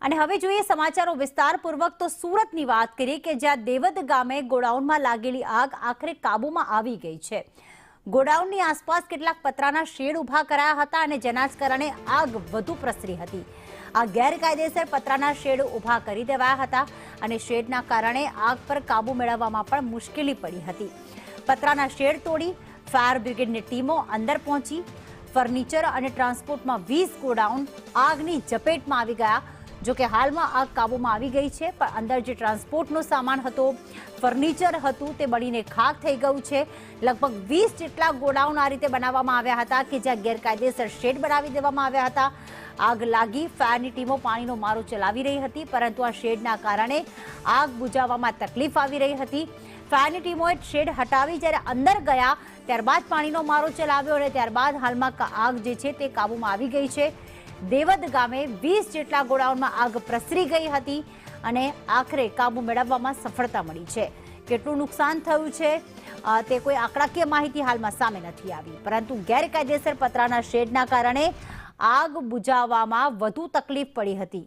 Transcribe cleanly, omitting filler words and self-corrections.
અને હવે જોઈએ સમાચારો વિસ્તારપૂર્વક તો સુરતની વાત કરીએ કે જ્યાં દેવદ ગામે ગોડાઉનમાં લાગેલી આગ આખરે કાબૂમાં આવી ગઈ છે। ગોડાઉનની આસપાસ કેટલાક પતરાના શેડ ઊભા કરાયા હતા અને જેના જ કારણે આગ વધુ પ્રસરી હતી। આ ગેરકાયદેસર પતરાના શેડ ઊભા કરી દેવાયા હતા અને શેડના કારણે આગ પર કાબુ મેળવવામાં પણ મુશ્કેલી પડી હતી। પતરાના શેડ તોડી ફાયર બ્રિગેડની ટીમો અંદર પહોંચી। ફર્નિચર અને ટ્રાન્સપોર્ટમાં 20 ગોડાઉન આગની ઝપેટમાં આવી ગયા। જો કે હાલમાં આગ કાબૂમાં આવી ગઈ છે, પણ અંદર જે ટ્રાન્સપોર્ટનો સામાન હતો, ફર્નિચર હતું, તે બળીને ખાખ થઈ ગયું છે। લગભગ 20 જેટલા ગોડાઉન આ રીતે બનાવવામાં આવ્યા હતા કે જ્યાં ગેરકાયદેસર શેડ બનાવી દેવામાં આવ્યા હતા। આગ લાગી, ફાયરની ટીમો પાણીનો મારો ચલાવી રહી હતી, પરંતુ આ શેડના કારણે આગ બુઝાવવામાં તકલીફ આવી રહી હતી। ફાયરની ટીમોએ શેડ હટાવી જ્યારે અંદર ગયા ત્યારબાદ પાણીનો મારો ચલાવ્યો અને ત્યારબાદ હાલમાં આગ જે છે તે કાબૂમાં આવી ગઈ છે। દેવદ ગામે 20 જેટલા ગોડાઉનમાં આગ પ્રસરી ગઈ હતી અને આખરે કાબુ મેળવવામાં સફળતા મળી છે। કેટલું નુકસાન થયું છે તે કોઈ આંકડાકીય માહિતી હાલમાં સામે નથી આવી, પરંતુ ગેરકાયદેસર પતરાના શેડના કારણે આગ બુઝાવવામાં વધુ તકલીફ પડી હતી।